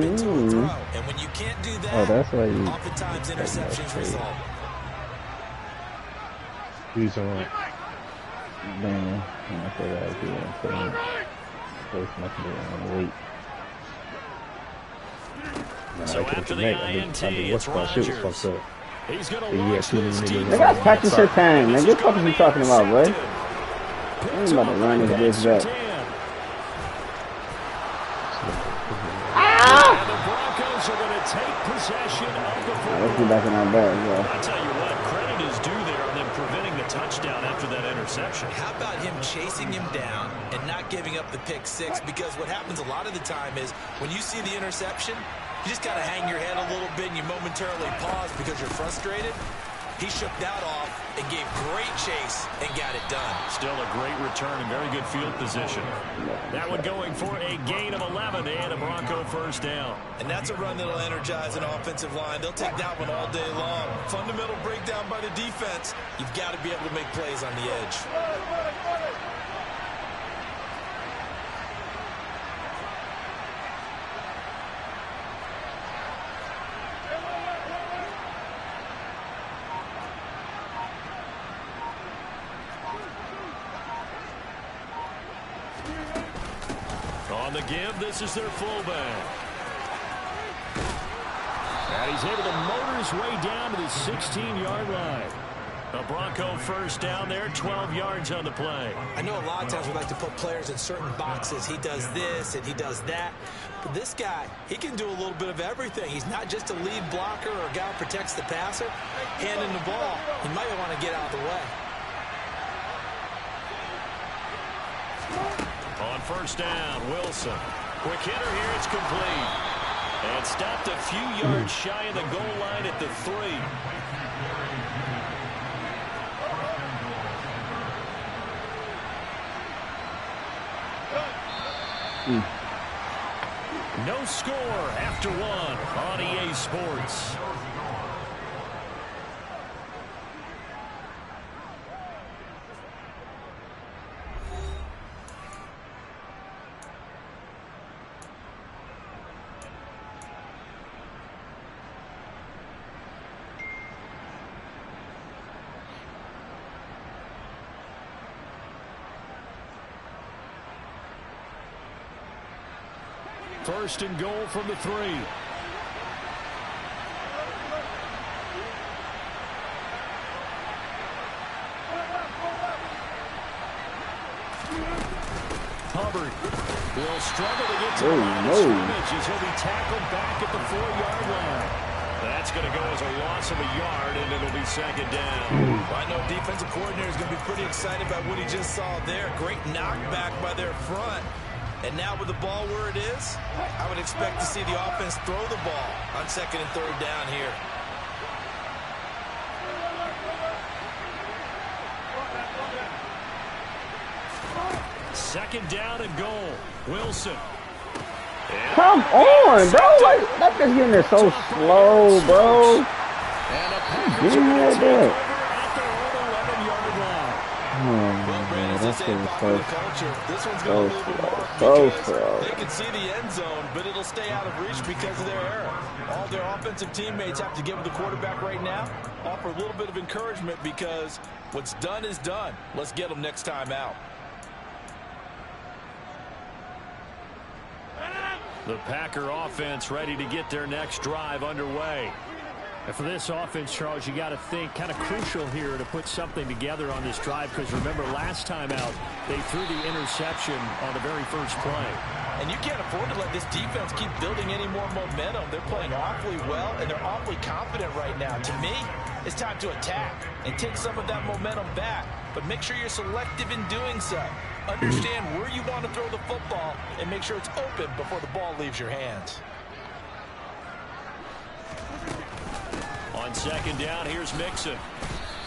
into a throw. And when you can't do that, that's why you oftentimes interceptions result. He's on. Man, I feel like he won't put him. There's nothing to wait. So after the INT, it's Rodgers. He's going to launch this deep. They got practice your time, man. What the fuck are you talking about, boy? I ain't about to run this bitch back. And the Broncos are going to take possession of the football. Let's get back in our bag, bro. I tell you what, credit is due there on them preventing the touchdown after that interception. How about him chasing him down and not giving up the pick six? Because what happens a lot of the time is when you see the interception, you just got to hang your head a little bit and you momentarily pause because you're frustrated. He shook that off and gave great chase and got it done. Still a great return and very good field position. That one going for a gain of 11 and a Bronco first down. And that's a run that'll energize an offensive line. They'll take that one all day long. Fundamental breakdown by the defense. You've got to be able to make plays on the edge. On the give, this is their fullback. And he's able to motor his way down to the 16-yard line. A Bronco first down there, 12 yards on the play. I know a lot of times we like to put players in certain boxes. He does this and he does that. But this guy, he can do a little bit of everything. He's not just a lead blocker or a guy who protects the passer. Handing the ball, he might want to get out of the way. On first down, Wilson. Quick hitter here, it's complete. And stopped a few yards shy of the goal line at the 3. No score after 1 on EA Sports. First and goal from the 3. Hubbard will struggle to get to the line of scrimmage as he'll be tackled back at the 4-yard line. That's going to go as a loss of a yard, and it'll be second down. Well, I know defensive coordinator is going to be pretty excited about what he just saw there. Great knockback by their front. And now with the ball where it is, I would expect to see the offense throw the ball on second and third down here. Second down and goal. Wilson. Come on, bro. That guy's getting there so slow, bro. Give me that bit. That's getting so slow. They can see the end zone, but it'll stay out of reach because of their error. All their offensive teammates have to give the quarterback right now, offer a little bit of encouragement because what's done is done. Let's get them next time out. The Packer offense ready to get their next drive underway. And for this offense, Charles, you got to think kind of crucial here to put something together on this drive because remember last time out they threw the interception on the very first play. And you can't afford to let this defense keep building any more momentum. They're playing awfully well and they're awfully confident right now. To me, it's time to attack and take some of that momentum back. But make sure you're selective in doing so. Understand where you want to throw the football and make sure it's open before the ball leaves your hands. On second down, here's Mixon.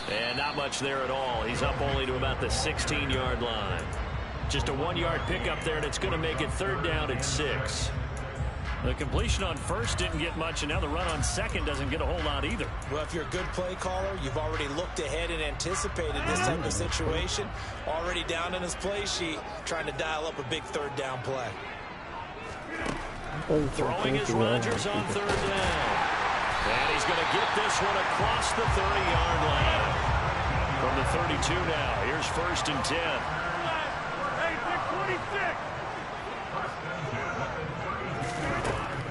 And not much there at all. He's up only to about the 16-yard line. Just a 1-yard pickup there, and it's going to make it third down and 6. The completion on first didn't get much, and now the run on second doesn't get a whole lot either. Well, if you're a good play caller, you've already looked ahead and anticipated this type of situation. Already down in his play sheet, trying to dial up a big third down play. Throwing is Rodgers on third down. And he's going to get this one across the 30-yard line. From the 32 now, here's 1st and 10.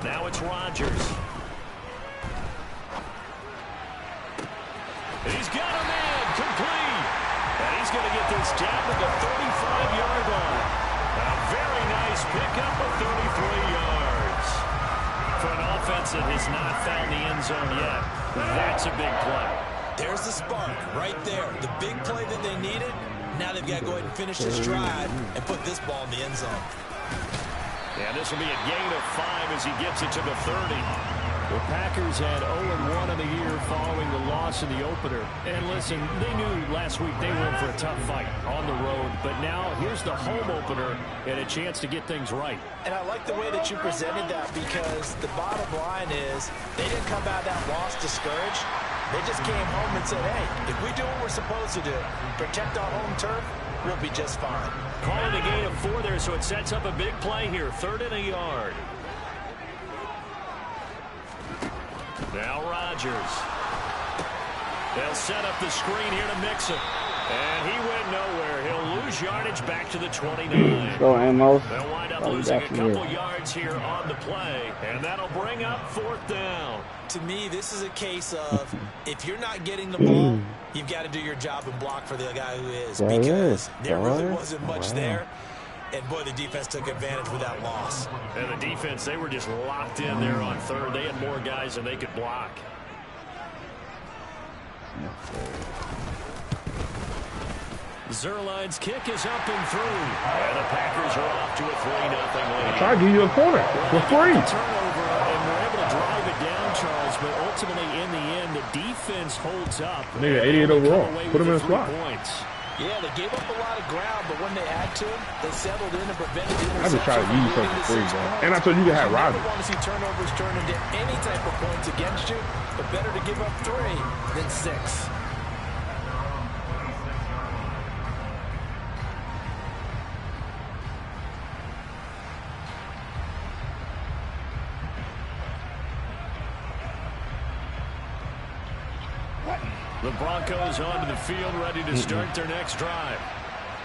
Now it's Rodgers. He's got a man complete. And he's going to get this down to the 35-yard line. A very nice pickup of 33 yards. For an offense that has not found the end zone yet, that's a big play. There's the spark right there. The big play that they needed. Now they've got to go ahead and finish this drive and put this ball in the end zone. And this will be a gain of 5 as he gets it to the 30. The Packers had 0-1 in the year following the loss in the opener. And listen, they knew last week they were in for a tough fight on the road. But now here's the home opener and a chance to get things right. And I like the way that you presented that, because the bottom line is they didn't come out of that loss discouraged. They just came home and said, hey, if we do what we're supposed to do, protect our home turf, we'll be just fine. Calling a gain of 4 there, so it sets up a big play here. 3rd and a yard. Now Rodgers. They'll set up the screen here to Mixon. And he went nowhere. He'll lose yardage back to the 29. Go, Amos. They'll wind up losing a couple yards here on the play. And that'll bring up 4th down. To me, this is a case of if you're not getting the ball, you've got to do your job and block for the guy who is. Because there really wasn't much there. And, boy, the defense took advantage with that loss. And the defense, they were just locked in there on 3rd. They had more guys than they could block. Zuerlein's kick is up and through. And the Packers are off to a 3-0 lead. Try to give you a corner for free. Turnover, and we're able to drive it down, Charles, but ultimately in the end, the defense holds up. Nigga, 88 overall. Put him in the spot. Yeah, they gave up a lot of ground, but when they had to, they settled in and prevented the I just try to use something for free, bro. And I told you can have Rodgers. You never want to see turnovers turn into any type of points against you, but better to give up 3 than 6. The Broncos onto the field, ready to start their next drive.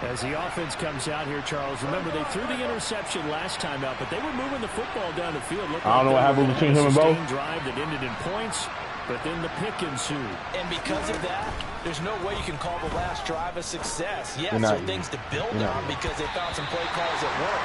As the offense comes out here, Charles, remember they threw the interception last time out, but they were moving the football down the field. I don't know what happened between him and Bo. Drive that ended in points, but then the pick ensued. And because of that, there's no way you can call the last drive a success. Yes, there are things to build on because they found some play calls that work.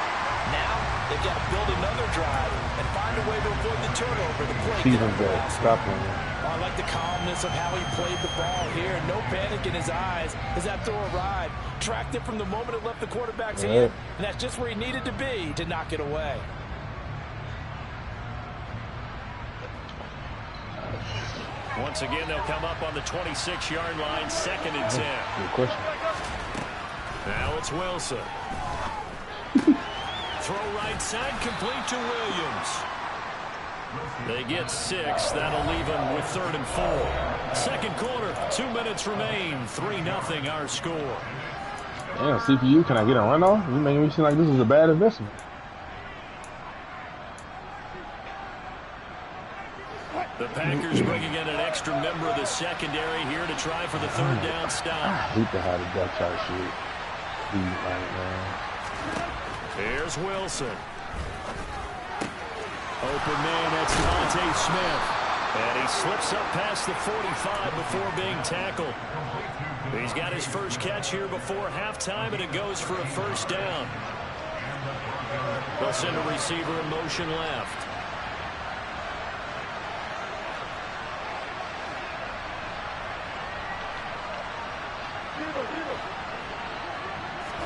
Now, they've got to build another drive and find a way to avoid the turnover. The play. Season's good. Stop him. I like the calmness of how he played the ball here. No panic in his eyes as that throw arrived. Tracked it from the moment it left the quarterback's hand, and that's just where he needed to be to knock it away. Once again, they'll come up on the 26-yard line, 2nd and 10. Good question. Now it's Wilson. Throw right side, complete to Williams. They get 6. That'll leave them with 3rd and 4. Second quarter, 2 minutes remain. 3-0 our score. Damn, CPU, can I get a runoff? You making me seem like this is a bad investment. The Packers bringing in an extra member of the secondary here to try for the 3rd down stop. I hate to have the depth chart shit. Here's Wilson. Open man, that's Devontae Smith. And he slips up past the 45 before being tackled. He's got his first catch here before halftime, and it goes for a 1st down. They'll send a receiver in motion left.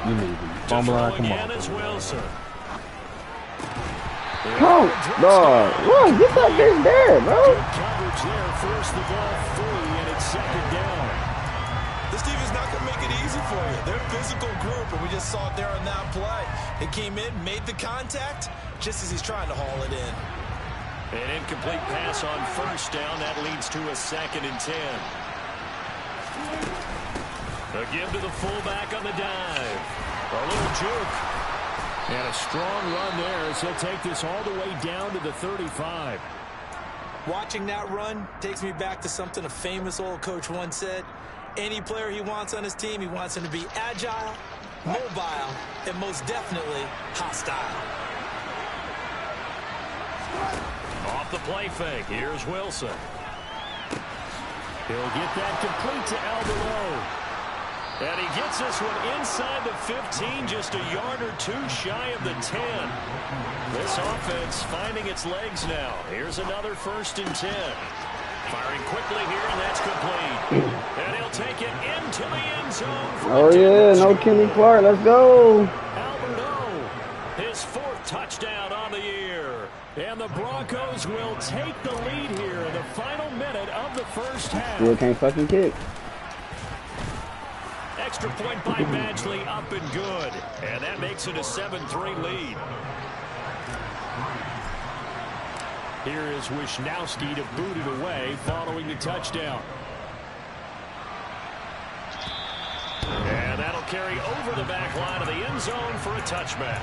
You need to fumble out. Come on. Wilson. Come on, look, get that bitch there, bro. Good coverage there, force the ball free, and it's 2nd down. This defense is not going to make it easy for you. They're a physical group, and we just saw it there on that play. They came in, made the contact, just as he's trying to haul it in. An incomplete pass on 1st down. That leads to a 2nd and 10. A give to the fullback on the dive. A little juke. And a strong run there as he'll take this all the way down to the 35. Watching that run takes me back to something a famous old coach once said. Any player he wants on his team, he wants him to be agile, mobile, and most definitely hostile. Off the play fake. Here's Wilson. He'll get that complete to Alvarado. And he gets this one inside the 15, just a yard or two shy of the 10. This offense finding its legs now. Here's another 1st and 10. Firing quickly here, and that's complete. And he'll take it into the end zone. Oh, yeah, no Kenny Clark. Let's go. Alvarado, his 4th touchdown on the year. And the Broncos will take the lead here in the final minute of the first half. Still can't fucking kick. Extra point by Badgley, up and good. And that makes it a 7-3 lead. Here is Wisnowski to boot it away following the touchdown. And that'll carry over the back line of the end zone for a touchback.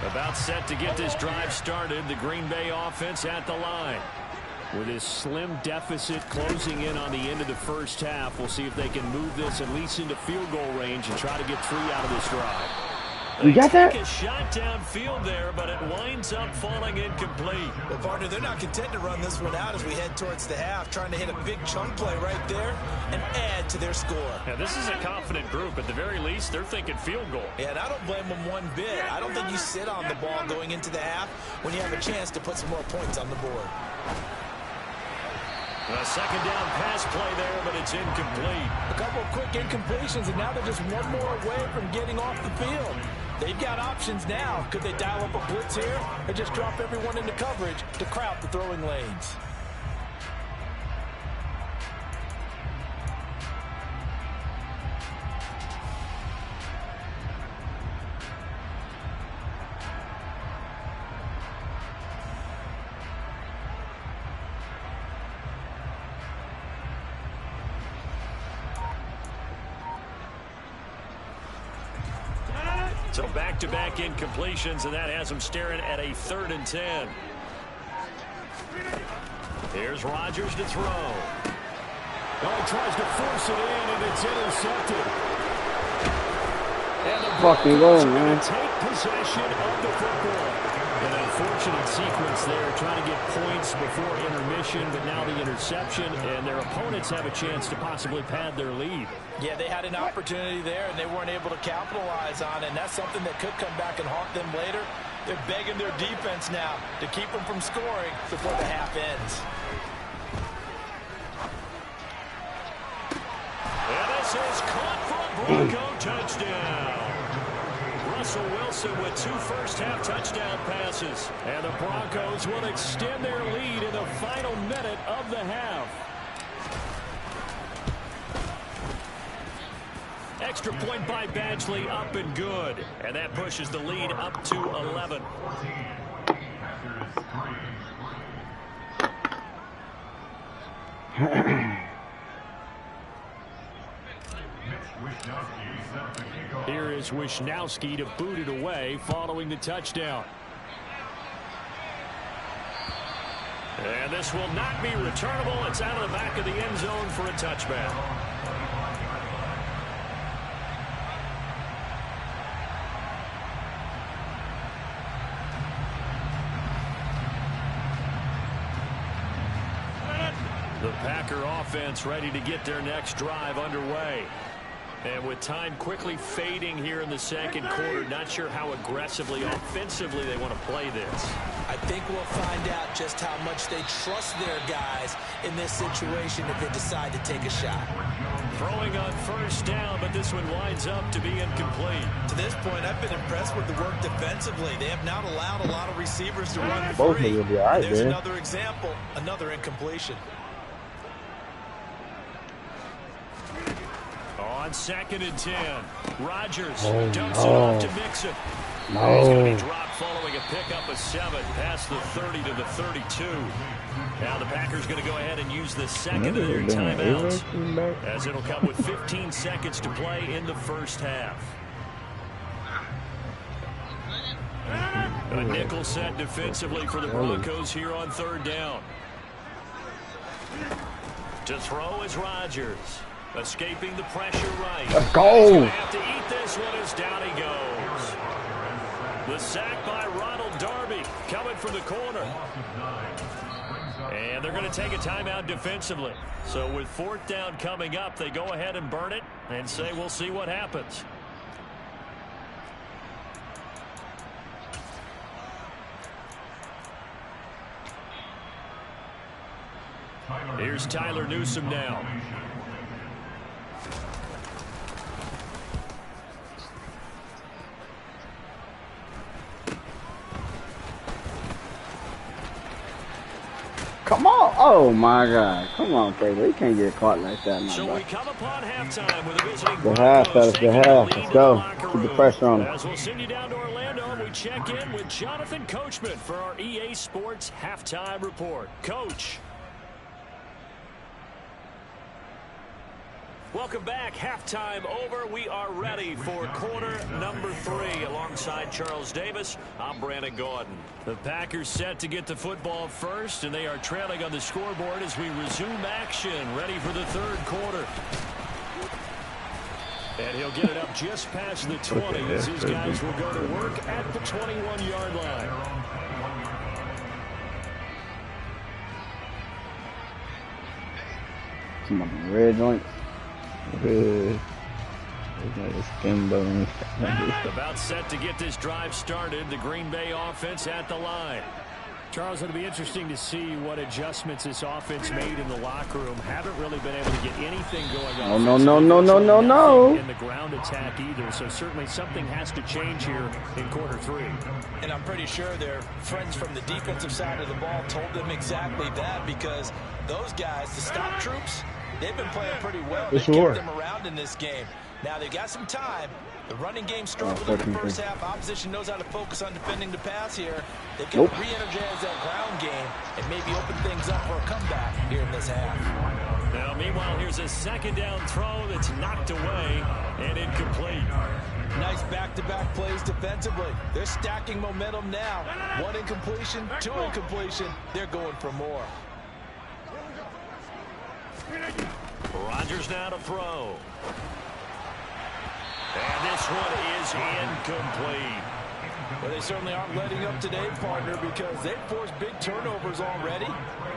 About set to get this drive started, the Green Bay offense at the line. With his slim deficit closing in on the end of the first half, we'll see if they can move this at least into field goal range and try to get 3 out of this drive. You got that? Take a shot downfield there, but it winds up falling incomplete. Well, partner, they're not content to run this one out as we head towards the half, trying to hit a big chunk play right there and add to their score. Yeah, this is a confident group. At the very least, they're thinking field goal. Yeah, and I don't blame them one bit. I don't think you sit on the ball going into the half when you have a chance to put some more points on the board. A second down pass play there, but it's incomplete. A couple of quick incompletions, and now they're just one more away from getting off the field. They've got options now. Could they dial up a blitz here or just drop everyone into coverage to crowd the throwing lanes? So back-to-back incompletions, and that has them staring at a 3rd and 10. Here's Rodgers to throw. Oh, he tries to force it in, and it's intercepted. And the Fucking go, man. Take possession of the football. An unfortunate sequence there, trying to get points before intermission, but now the interception, and their opponents have a chance to possibly pad their lead. Yeah, they had an opportunity there, and they weren't able to capitalize on it, and that's something that could come back and haunt them later. They're begging their defense now to keep them from scoring before the half ends. And this is caught for a Bronco touchdown. Russell Wilson with 2 first-half touchdown passes. And the Broncos will extend their lead in the final minute of the half. Extra point by Badgley, up and good. And that pushes the lead up to 11. Here is Wisnowski to boot it away following the touchdown. And this will not be returnable. It's out of the back of the end zone for a touchback. The Packer offense ready to get their next drive underway. And with time quickly fading here in the second quarter, not sure how aggressively, offensively they want to play this. I think we'll find out just how much they trust their guys in this situation if they decide to take a shot. Throwing on first down, but this one winds up to be incomplete. To this point, I've been impressed with the work defensively. They have not allowed a lot of receivers to run Both free. will be all right, There's man. another example, another incompletion. On on 2nd and 10. Rodgers dumps it off to Mixon. No. He's going to be dropped following a pickup of 7 past the 30 to the 32. Now the Packers going to go ahead and use the second of their timeouts, as it'll come with 15 seconds to play in the first half. A nickel set defensively for the Broncos here on 3rd down. To throw is Rodgers. Escaping the pressure right. Let's go. He's going to have to eat this one as down he goes. The sack by Ronald Darby coming from the corner. And they're going to take a timeout defensively. So with 4th down coming up, they go ahead and burn it and say we'll see what happens. Here's Tyler Newsome now. Come on. Oh, my God. Come on, Taylor. You can't get caught like that, my So boy. we come upon halftime with a visiting Good half, fellas. Good half. Let's go. Keep the pressure on them. As we'll send you down to Orlando, and we check in with Jonathan Coachman for our EA Sports Halftime Report. Coach. Welcome back. Halftime over. We are ready for quarter number 3. Alongside Charles Davis, I'm Brandon Gordon. The Packers set to get the football first, and they are trailing on the scoreboard as we resume action, ready for the 3rd quarter. And he'll get it up just past the 20 as his guys will go to work at the 21-yard line. Come on, red joints. Skin bone. About set to get this drive started. The Green Bay offense at the line. Charles, it'll be interesting to see what adjustments this offense made in the locker room. Haven't really been able to get anything going on. No. In the ground attack either. So certainly something has to change here in quarter 3. And I'm pretty sure their friends from the defensive side of the ball told them exactly that, because those guys, the stop troops, they've been playing pretty well. They kept them around in this game. Now they've got some time. The running game struggled in the first half. Opposition knows how to focus on defending the pass here. They've got to re-energize that ground game and maybe open things up for a comeback here in this half. Now, meanwhile, here's a 2nd down throw that's knocked away and incomplete. Nice back-to-back plays defensively. They're stacking momentum now. 1 incompletion, 2 incompletion. They're going for more. Rodgers now to throw. And this one is incomplete. Well, they certainly aren't letting up today, partner, because they've forced big turnovers already,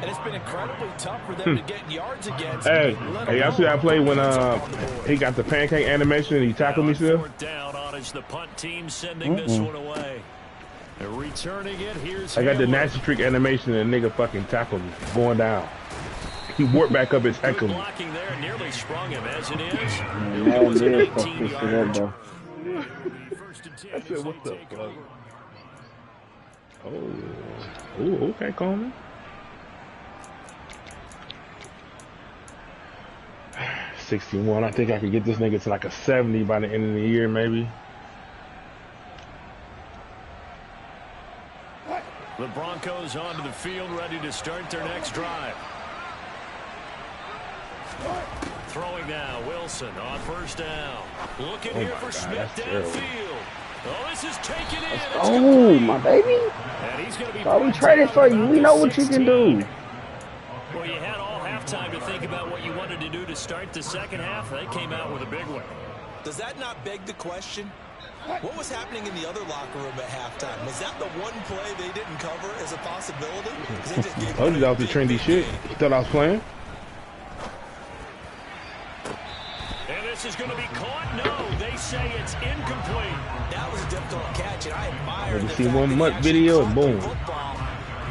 and it's been incredibly tough for them to get yards against. Hey, y'all see that play when he got the pancake animation and he tackled me still? 4th down on is the punt team sending this one away. They're returning it. Here's I got the Hamler. nasty trick animation and the nigga fucking tackled me going down. He warped back up and tackled me. Blocking there, nearly sprung him as it is. It was an 18-yard. I said, what the fuck? Oh, okay, Coleman. 61. I think I could get this nigga to like a 70 by the end of the year, maybe. The Broncos onto the field, ready to start their next drive. Throwing now, Wilson on 1st down. Looking here for Smith downfield. Oh, this is taken in. Oh, my baby. And he's going to be. Oh, we traded for you. We know what you can do. Well, you had all halftime to think about what you wanted to do to start the second half. They came out with a big one. Does that not beg the question? What was happening in the other locker room at halftime? Was that the one play they didn't cover as a possibility? They just gave Told you that was the trendy shit. You thought I was playing? And this is going to be caught. No, they say it's incomplete. That was a difficult catch, and I admire You the see fact one that he month actually video caught and the boom. football.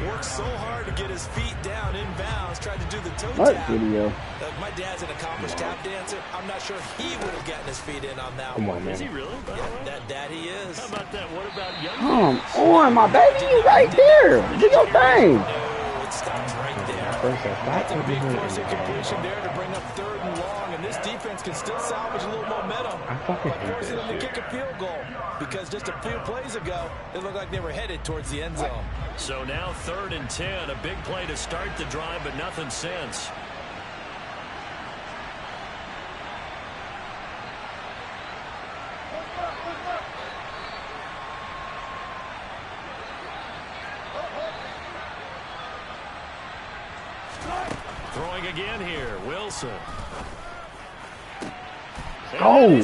Worked so hard to get his feet down in bounds, tried to do the toe What tap. video? My dad's an accomplished tap dancer. I'm not sure he would have gotten his feet in on that Come one. on, man. Is he really? Yeah, that he is. How about that? What about young? Come on, my baby. You right there. Do your thing. No, it stops right there. first half. That's a big force of completion there to bring up 3rd and long, and this defense can still salvage a little momentum I fucking by hate forcing that them to shit. kick a field goal, because just a few plays ago, it looked like they were headed towards the end zone. So now 3rd and 10, a big play to start the drive, but nothing since. Throwing again here, Wilson. Go.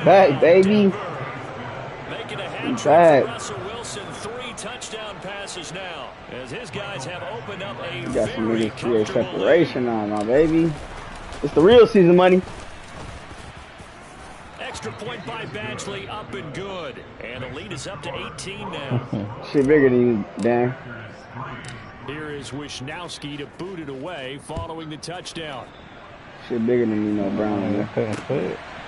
Back, baby. Making a hat trick for Russell Wilson. 3 touchdown passes now, as his guys have opened up a You got some very niggas create comfortable separation on my baby. It's the real season money. extra point by Badgley, up and good. And the lead is up to 18 now. Shit bigger than you, Dan. Here is Wisnowski to boot it away following the touchdown. Shit bigger than you, no Brown.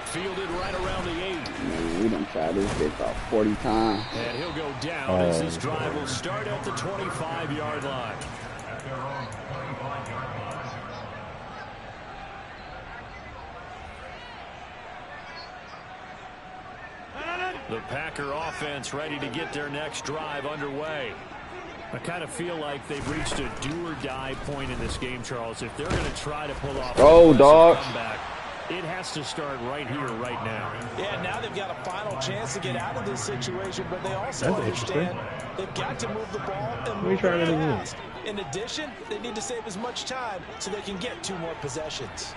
Fielded right around the 8. Man, we done tried this bitch about 40 times. And he'll go down as this drive will start at the 25-yard line. The Packer offense ready to get their next drive underway. I kind of feel like they've reached a do-or-die point in this game, Charles. If they're going to try to pull off Go, dog. comeback, it has to start right here, right now. Yeah, now they've got a final chance to get out of this situation, but they also understand they've got to move the ball and move it fast. In addition, they need to save as much time so they can get 2 more possessions.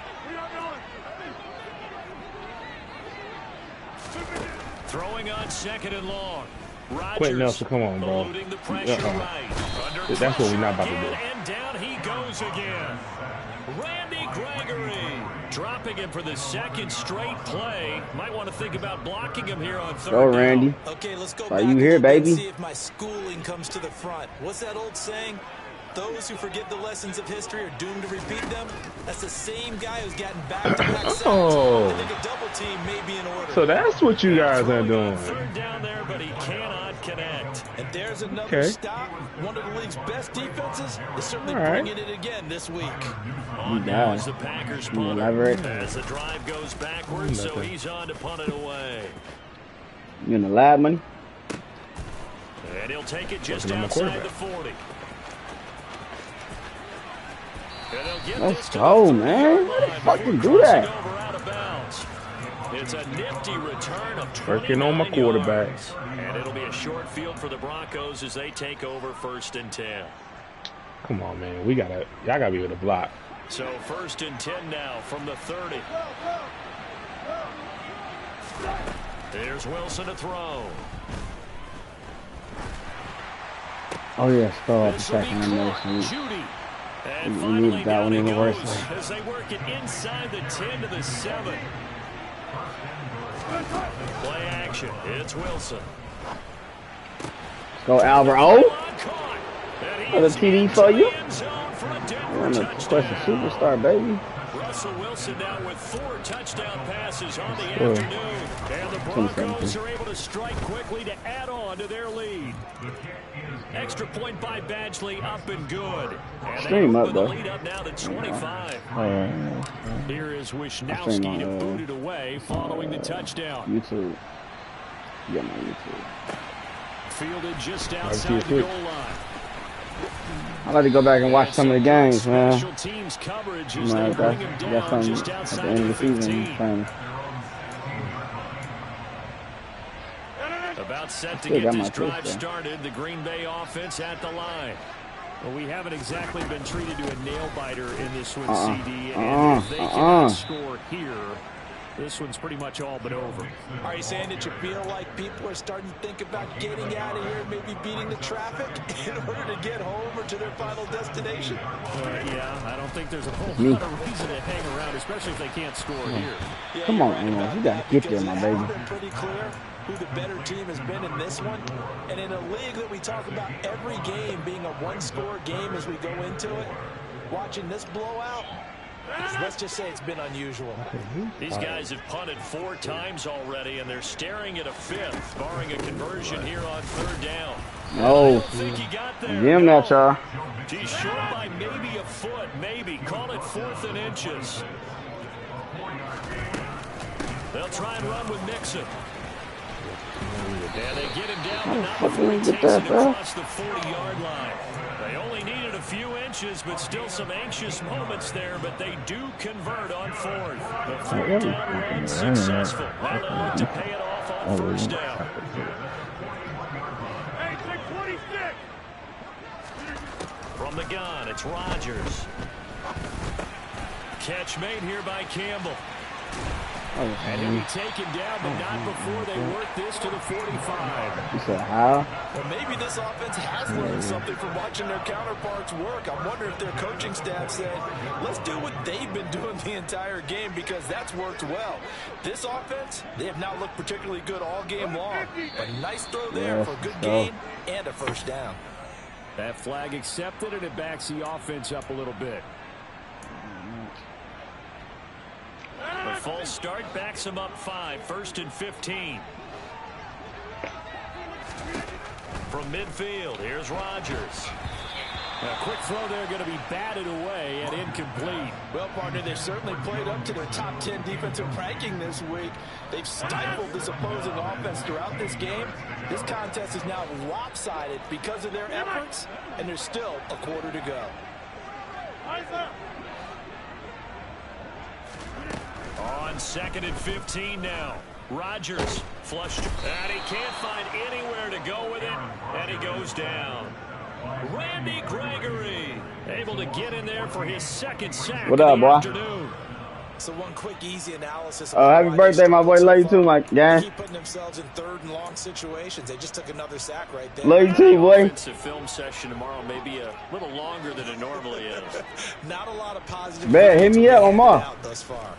Throwing on 2nd and long. Rodgers Quentin Nelson, come on, bro. eluding the pressure right. Under That's what we're not about to again, do. And down he goes again. Randy Gregory dropping him for the 2nd straight play. Might want to think about blocking him here on 3rd Go, down. Randy. Okay, let's go Are back you a here, little bit and baby? see if my schooling comes to the front. What's that old saying? Those who forget the lessons of history are doomed to repeat them. That's the same guy who's gotten back-to-back sacks. I think a double team may be in order. So that's what you guys are Throwing doing. on 3rd down there, but he cannot connect. And there's another stop. One of the league's best defenses is certainly bringing it again this week. On now is the Packers punter elaborate? as the drive goes backwards, so he's on to punt it away. You in the lab money? And he'll take it just Working on the outside the quarterback. 40. And they'll get Let's this to go, the man. 30-yard How the line fuck you before do that? crossing over out of bounds. It's a nifty return of Working on my 29 quarterback. yards. And it'll be a short field for the Broncos as they take over 1st and 10. Come on, man. Y'all gotta be able to block. So 1st and 10 now from the 30. There's Wilson to throw. Oh, yeah, throw off the This will be second caught. animation. Judy. And We finally needed that down one he in the goes worst way. as they work it inside the 10 to the 7. Play action. It's Wilson. Go, Alvaro. Caught. And he Another is TD into for the you. end zone for a Denver You're on the touchdown. Quest superstar, baby. Russell Wilson now with 4 touchdown passes on the afternoon. And the Broncos are able to strike quickly to add on to their lead. Extra point by Badgley, up and good. And Stream they up, open the though. lead up now to 25. Here is stream Wisnowski on, to boot it away following the touchdown. YouTube. Yeah, my YouTube. Fielded just outside the goal line. I like to go back and watch some of the games, man. Special teams coverage as they Like, bring him that's down something just at the outside end of the season. 15. Trying to About set to Still get got my this drive twist, though. started. The Green Bay offense at the line. Well, we haven't exactly been treated to a nail-biter in this one, CD. And if they Uh-uh. cannot score here, this one's pretty much all but over. Are you saying that you feel like people are starting to think about getting out of here, maybe beating the traffic in order to get home or to their final destination? Yeah, I don't think there's a whole Me. lot of reason to hang around, especially if they can't score here. Yeah, Come you're on, right Amos, about you gotta that, get there, because my it baby. has been pretty clear who the better team has been in this one. And in a league that we talk about every game being a one-score game as we go into it, watching this blowout, let's just say it's been unusual. These guys have punted 4 times already, and they're staring at a 5th, barring a conversion here on 3rd down. No. Give him that, y'all. He's short by maybe a foot, maybe. Call it 4th and inches. They'll try and run with Mixon. And they get him down, but not before he takes it across the 40-yard line. They only needed a few inches, but still some anxious moments there, but they do convert on 4th. The 4th down run successful. Now they'll look to pay it off on 1st down. From the gun, it's Rodgers. Catch made here by Campbell. And he'll be taken down, but not before they work this to the 45. You said how? Well, maybe this offense has learned something from watching their counterparts work. I wonder if their coaching staff said, let's do what they've been doing the entire game because that's worked well. This offense, they have not looked particularly good all game long. But nice throw there for a good gain and a 1st down. That flag accepted, and it backs the offense up a little bit. The false start backs him up 5, 1st and 15. From midfield, here's Rodgers. A quick throw there going to be batted away and incomplete. Well, partner, they've certainly played up to their top 10 defensive ranking this week. They've stifled this opposing offense throughout this game. This contest is now lopsided because of their efforts, and there's still a quarter to go. On 2nd and 15 now. Rodgers flushed, and he can't find anywhere to go with it, and he goes down. Randy Gregory able to get in there for his 2nd sack what up, boy? Afternoon. So one quick, easy analysis. Oh, happy birthday, my boy. Love you too, my gang. Keep putting themselves in 3rd and long situations. They just took another sack right there. Love you too, boy. The film session tomorrow may be a little longer than it normally is. Not a lot of positive. Man, hit me up, Omar. Thus far.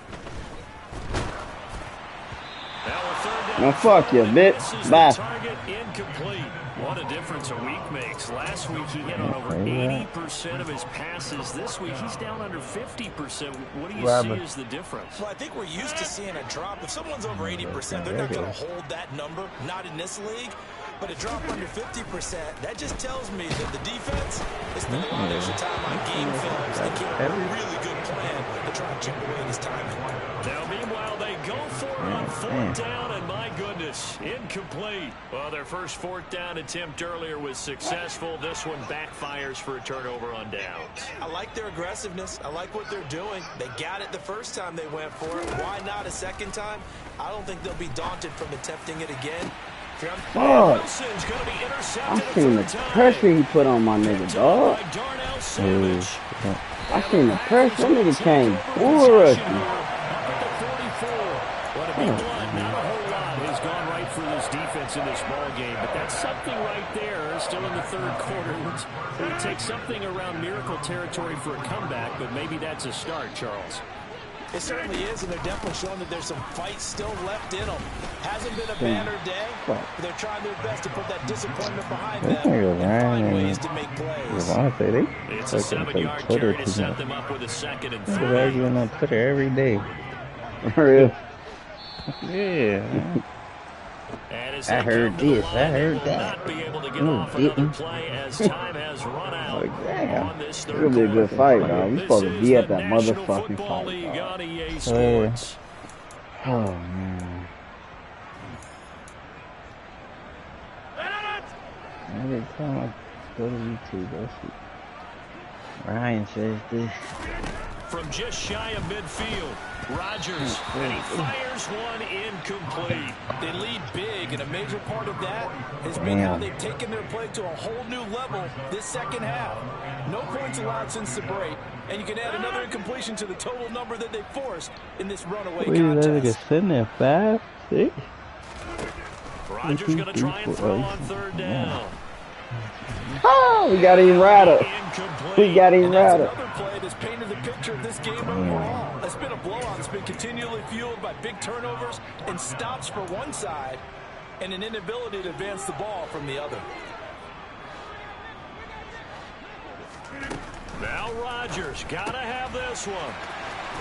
Now fuck you, bitch. Bye. Target incomplete. What a difference a week makes. Last week he hit on over 80% of his passes. This week he's down under 50%. What do you see as the difference? Well, I think we're used to seeing a drop. If someone's over 80%, they're not going to hold that number. Not in this league. But a drop under 50%, that just tells me that the defense is spending a lot of extra time on game films and came up with a really good plan to try and chip away his timing. Now, meanwhile, they go for it on 4th down, and my goodness, incomplete. Well, their first 4th down attempt earlier was successful. This one backfires for a turnover on downs. I like their aggressiveness. I like what they're doing. They got it the first time they went for it. Why not a second time? I don't think they'll be daunted from attempting it again. Fuck. I seen the pressure he put on my nigga, dog. I seen the pressure. That nigga came bull rushing. Not a whole lot has gone right for this defense in this ball game, but that's something right there. Still in the 3rd quarter. It would take something around miracle territory for a comeback, but maybe that's a start, Charles. It certainly is, and they're definitely showing that there's some fight still left in them. Hasn't been a banner day, but they're trying their best to put that disappointment behind them and find ways to make plays. It's a 7-yard carry to set them up with a 2nd and 3. They're arguing on Twitter every day. For real. Yeah. I heard this. I heard that. Didn't. As time has run out. Damn. It's gonna be a good fight, dog. We're supposed to be at that motherfucking fight, dog. Oh, man. Every time I go to YouTube, I see Ryan says this. From just shy of midfield, Rodgers, and he fires one incomplete. They lead big, and a major part of that has been how they've taken their play to a whole new level this second half. No points allowed since the break, and you can add another incompletion to the total number that they forced in this runaway contest. Wait, sitting there 5, 6. Rodgers going to try and throw on 3rd down. Oh, we got him right up. We got him right up. Another play that's painted the picture of this game overall. It's been a blowout. It's been continually fueled by big turnovers and stops for one side and an inability to advance the ball from the other. Now Rodgers got to have this one.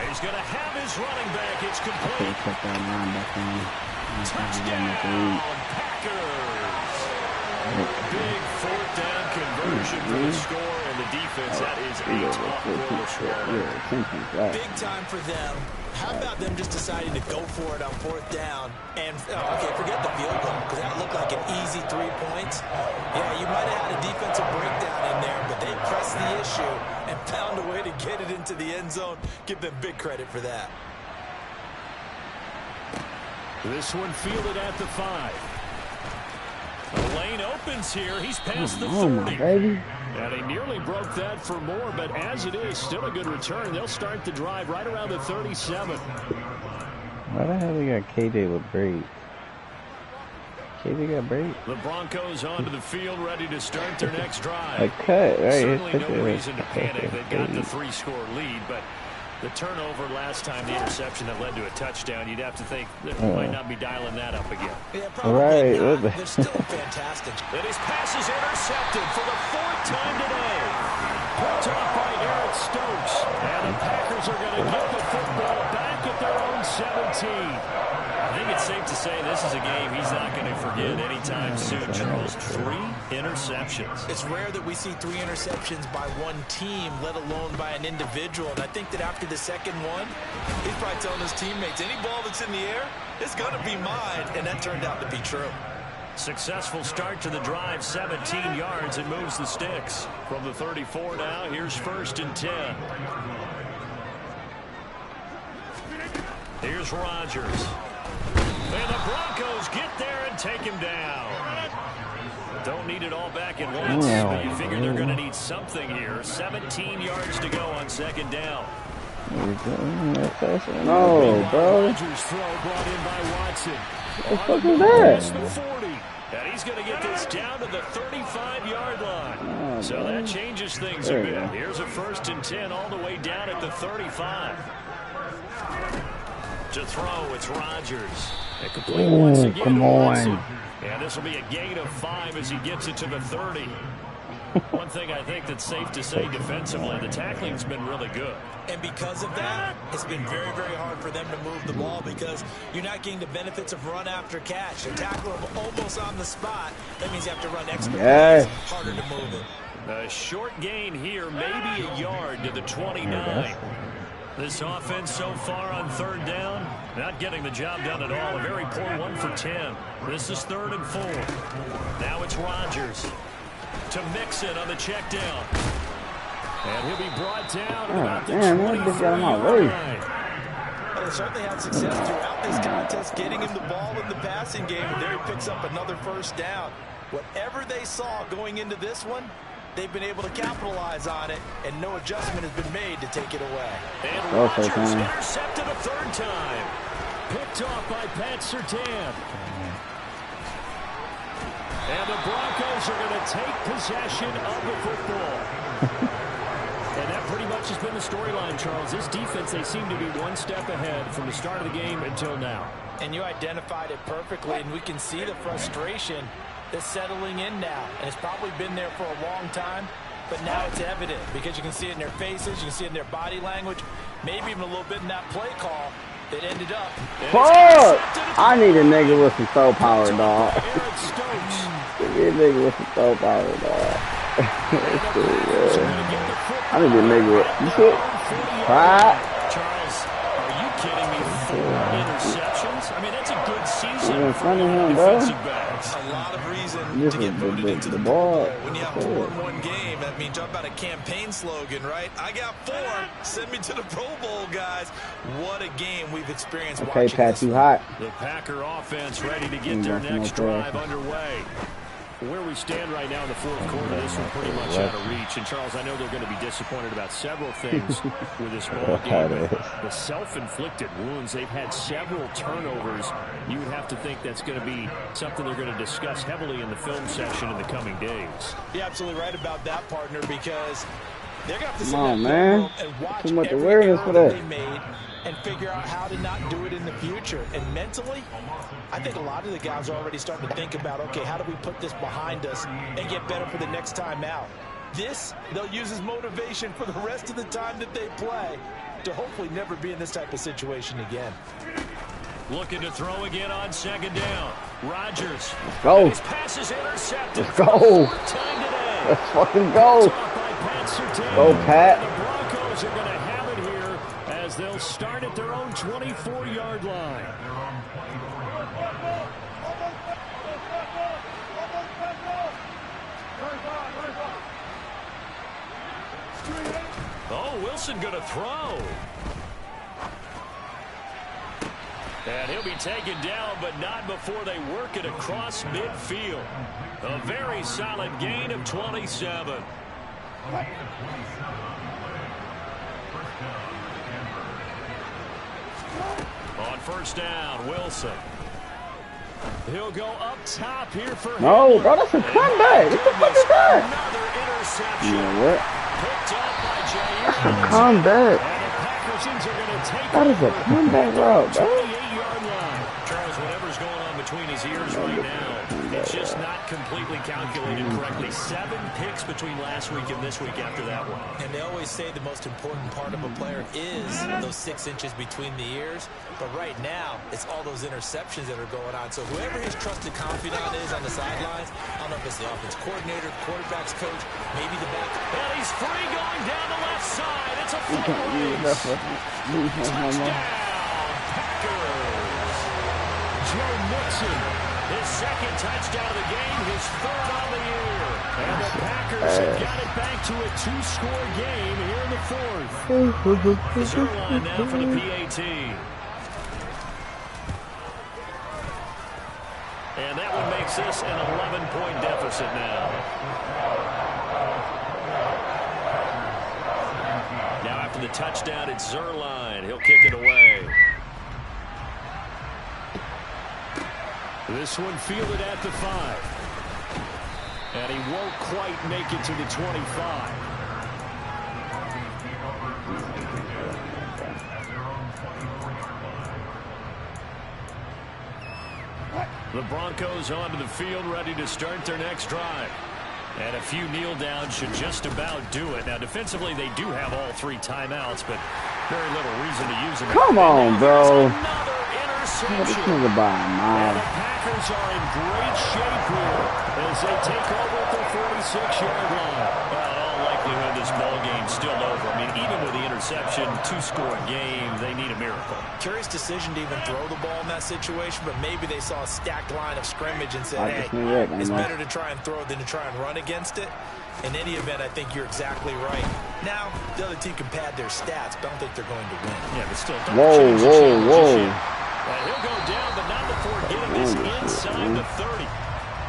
He's going to have his running back. It's complete. Touchdown, Packers. Big pushing for the score and the defense. That is a tough goal to swallow. Big time for them. How about them just deciding to go for it on 4th down? And, okay, forget the field goal, because that looked like an easy 3 points. Yeah, you might have had a defensive breakdown in there, but they pressed the issue and found a way to get it into the end zone. Give them big credit for that. This one fielded at the 5. The lane opens here. He's past the 30. Baby. And he nearly broke that for more, but as it is, still a good return. They'll start the drive right around the 37. Why the hell they got KJ with braids? KJ got braids? The Broncos onto the field, ready to start their next drive. A cut, right? Certainly no reason to panic. They've got the 3-score lead, but the turnover last time, the interception that led to a touchdown, you'd have to think that we might not be dialing that up again. Yeah, probably right. not. They're still fantastic. And his pass is intercepted for the 4th time today. Picked off by Eric Stokes. And the Packers are going to get the football back at their own 17. I think it's safe to say this is a game he's not going to forget anytime soon, Charles. 3 interceptions. It's rare that we see 3 interceptions by one team, let alone by an individual. And I think that after the second one, he's probably telling his teammates, any ball that's in the air, it's going to be mine. And that turned out to be true. Successful start to the drive, 17 yards. It moves the sticks. From the 34 now, here's 1st and 10. Here's Rodgers. And the Broncos get there and take him down. Don't need it all back at once, but you figure they're going to need something here. 17 yards to go on 2nd down. No, bro. Rodgers throw brought in by Watson. What the fuck is that? The 40. And he's going to get this down to the 35-yard line. So that changes things a bit. Here's a 1st and 10 all the way down at the 35. To throw, it's Rodgers. Come on. And this will be a gain of 5 as he gets it to the 30. One thing I think that's safe to say defensively, the tackling's been really good. And because of that, it's been very, very hard for them to move the ball because you're not getting the benefits of run after catch. They tackle them almost on the spot. That means you have to run extra plays, harder to move it. A short gain here, maybe a yard to the 29. This offense so far on 3rd down, not getting the job done at all. A very poor 1 for 10. This is 3rd and 4. Now it's Rodgers to Mixon on the check down. And he'll be brought down about the 23-yard line. Well, they certainly had success throughout this contest, getting him the ball in the passing game. And there he picks up another 1st down. Whatever they saw going into this one, they've been able to capitalize on it, and no adjustment has been made to take it away. And Rodgers intercepted a 3rd time. Picked off by Pat Surtain. And the Broncos are going to take possession of the football. And that pretty much has been the storyline, Charles. This defense, they seem to be one step ahead from the start of the game until now. And you identified it perfectly, and we can see the frustration that's settling in now. And it's probably been there for a long time, but now it's evident because you can see it in their faces, you can see it in their body language, maybe even a little bit in that play call that ended up. Fuck! I need a nigga with some throw power, dog. Give me a nigga with some throw power, dog. I need a nigga with, you see it? Charles, are you kidding me? 4 interceptions? I mean, that's a good season in front of him, bro. A lot of reason to get voted into the ball. When you have 4 in one game, that means jump out a campaign slogan, right? I got 4. Send me to the Pro Bowl, guys. What a game we've experienced. Okay, Pat, you hot. The Packer offense ready to get their next drive underway. Where we stand right now in the 4th quarter, this one pretty much out of reach. And, Charles, I know they're going to be disappointed about several things with this ball game. The self-inflicted wounds, they've had several turnovers. You would have to think that's going to be something they're going to discuss heavily in the film session in the coming days. You're absolutely right about that, partner, because they're going to have to sit down and watch every error they made and figure out how to not do it in the future. And mentally, I think a lot of the guys are already starting to think about, okay, how do we put this behind us and get better for the next time out? This, they'll use as motivation for the rest of the time that they play to hopefully never be in this type of situation again. Looking to throw again on 2nd down. Rodgers. Go. His pass is intercepted. Let's go. Time today. Let's fucking go. Go, Pat. The Broncos are going to have it here as they'll start at their own 24-yard line. Oh, Wilson going to throw. And he'll be taken down, but not before they work it across midfield. A very solid gain of 27. On first down, Wilson. He'll go up top here for No, bro, that's a comeback. What the fuck is that? Another interception. You know what? Picked up by Jair. That's a comeback. And the Packersons are going to take That is a comeback route, bro. 28-yard line. Charles, whatever's going on between his ears right now, it's just not completely calculated correctly. 7 picks between last week and this week after that one. And they always say the most important part of a player is those 6 inches between the ears. But right now, it's all those interceptions that are going on. So whoever his trusted confidant is on the sidelines, I don't know if it's the offense coordinator, quarterback's coach, maybe the back. And he's free going down the left side. It's a full touchdown, Packers. Joe Mixon, his second touchdown of the game, his 3rd on the year. And the Packers have got it back to a 2-score game here in the 4th. The zero line now for the PAT. And that one makes this an 11-point deficit now. Now after the touchdown, it's Zuerlein. He'll kick it away. This one fielded at the 5. And he won't quite make it to the 25. The Broncos onto the field, ready to start their next drive. And a few kneel downs should just about do it. Now, defensively, they do have all 3 timeouts, but very little reason to use them. Come on, bro. Another interception. This nigga by a And mile. the Packers are in great shape here as they take over at the 46-yard line. Well, in all likelihood, this ball game's still over. I mean, even with the interception, 2-score game, they need a miracle. Curious decision to even throw the ball in that situation, but maybe they saw a stacked line of scrimmage and said, hey, it's better to try and throw than to try and run against it. In any event, I think you're exactly right. Now, the other team can pad their stats, but I don't think they're going to win. Yeah, but still, don't Whoa, change the whoa, challenge whoa. just yet. And he'll go down, but not before getting this inside the 30.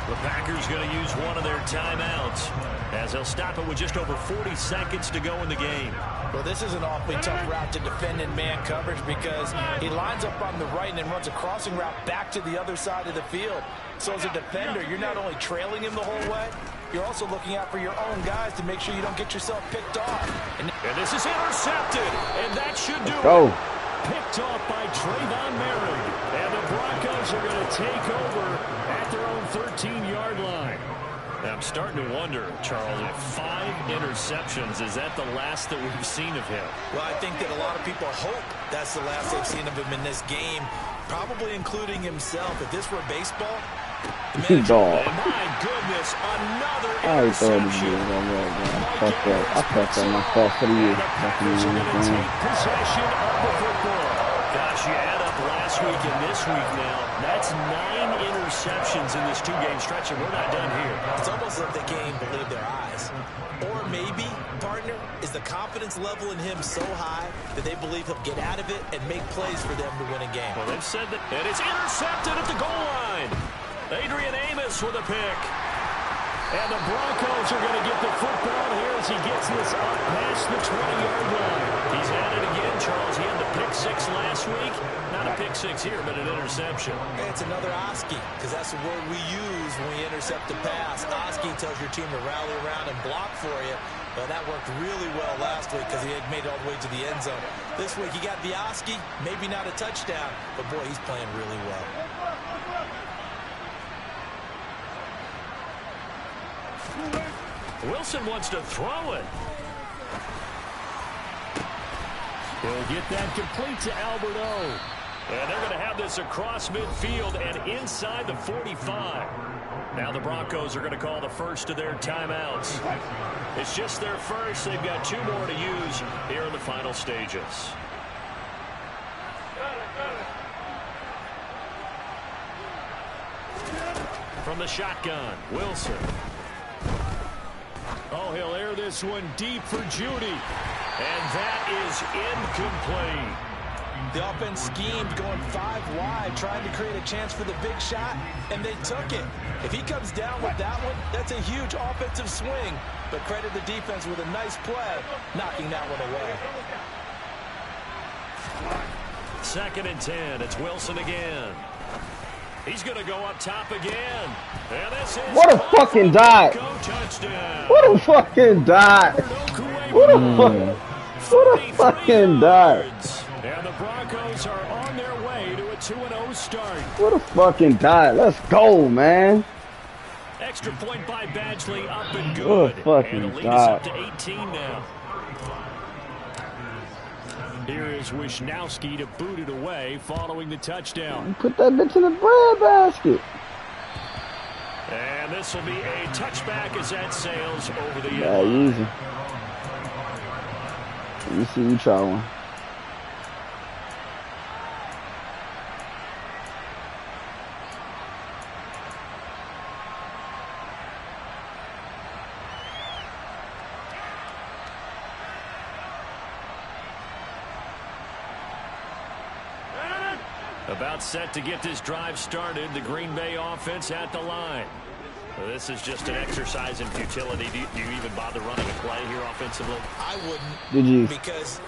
The Packers going to use one of their timeouts as they'll stop it with just over 40 seconds to go in the game. Well, this is an awfully tough route to defend in man coverage because he lines up on the right and then runs a crossing route back to the other side of the field. So as a defender, you're not only trailing him the whole way, you're also looking out for your own guys to make sure you don't get yourself picked off. And this is intercepted, and that should do Go. it. Picked off by Trayvon Merrick. And the Broncos are going to take over at their own 13-yard line. Now, I'm starting to wonder, Charles, if 5 interceptions, is that the last that we've seen of him? Well, I think that a lot of people hope that's the last they've seen of him in this game, probably including himself. If this were baseball, Dog. My goodness, another I thought he interception. was fuck that. I fucked up my fault for the year. Fucking Packers are going to take possession of the football. Gosh, you add up last week and this week now. That's 9 interceptions in this 2-game stretch, and we're not done here. It's almost like they can't even believe their eyes. Or maybe, partner, is the confidence level in him so high that they believe he'll get out of it and make plays for them to win a game. Well, they've said that. And it's intercepted at the goal line. Adrian Amos with a pick. And the Broncos are going to get the football here as he gets this up past the 20-yard line. He's at it again, Charles. He had the pick 6 last week. Not a pick 6 here, but an interception. It's another Oski, because that's the word we use when we intercept a pass. Oski tells your team to rally around and block for you. But that worked really well last week because he had made it all the way to the end zone. This week he got the Oski, maybe not a touchdown, but boy, he's playing really well. Wilson wants to throw it. He'll get that complete to Albert O. And they're going to have this across midfield and inside the 45. Now the Broncos are going to call the first of their timeouts. It's just their first. They've got 2 more to use here in the final stages. From the shotgun, Wilson. Oh, he'll air this one deep for Judy. And that is incomplete. The offense schemed going 5 wide, trying to create a chance for the big shot, and they took it. If he comes down with that one, that's a huge offensive swing. But credit the defense with a nice play, knocking that one away. 2nd and 10. It's Wilson again. He's going to go up top again. And this is What a fucking dot. Touchdown. What a fucking dot. What a fucking dot. And the Broncos are on their way to a 2-0 start. What a fucking dot. Let's go, man. Extra point by Badgley, up and good. What a fucking and the lead dot. is up to 18 now. Here is Wisnowski to boot it away following the touchdown. Put that bitch in the bread basket. And this will be a touchback as that sails over the Yeah, end. easy. Let me see you try one. About set to get this drive started. The Green Bay offense at the line. This is just an exercise in futility. Do you even bother running a play here offensively? I wouldn't. Did you? Because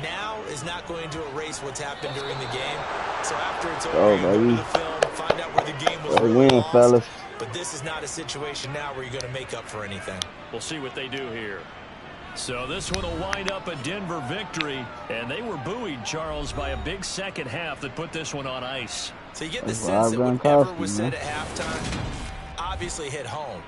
now is not going to erase what's happened during the game. So after it's over, Oh, you go baby. to the film, find out where the game was Well, really win, lost. fellas. But this is not a situation now where you're going to make up for anything. We'll see what they do here. So this one will wind up a Denver victory. And they were buoyed, Charles, by a big second half that put this one on ice. So you get the That's sense that Rob whatever Gronkowski, was said man. at halftime obviously hit home.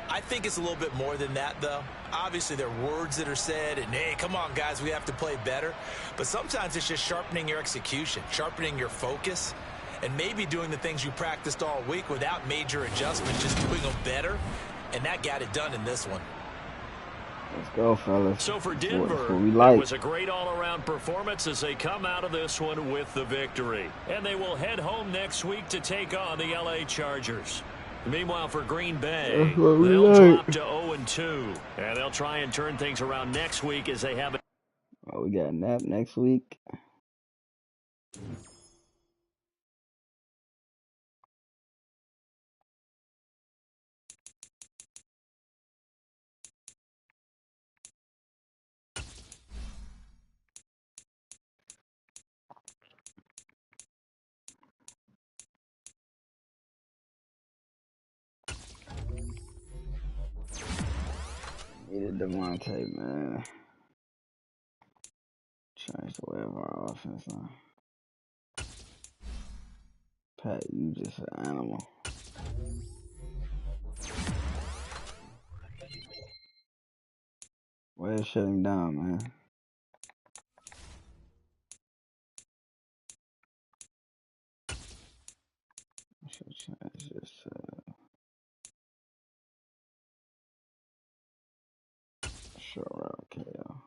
I think it's a little bit more than that, though. Obviously, there are words that are said, and, hey, come on, guys, we have to play better. But sometimes it's just sharpening your execution, sharpening your focus, and maybe doing the things you practiced all week without major adjustments, just doing them better. And that got it done in this one. Let's go, fellas. So for That's Denver, what we it like. was a great all-around performance as they come out of this one with the victory. And they will head home next week to take on the L.A. Chargers. Meanwhile, for Green Bay, That's what we they'll like. drop to 0-2. And they'll try and turn things around next week as they have Oh, we got a nap next week. Needed Devontae, man. Change the way of our offense now. Pat, you just an animal. Way to shut him down, man. I should change this short route KO.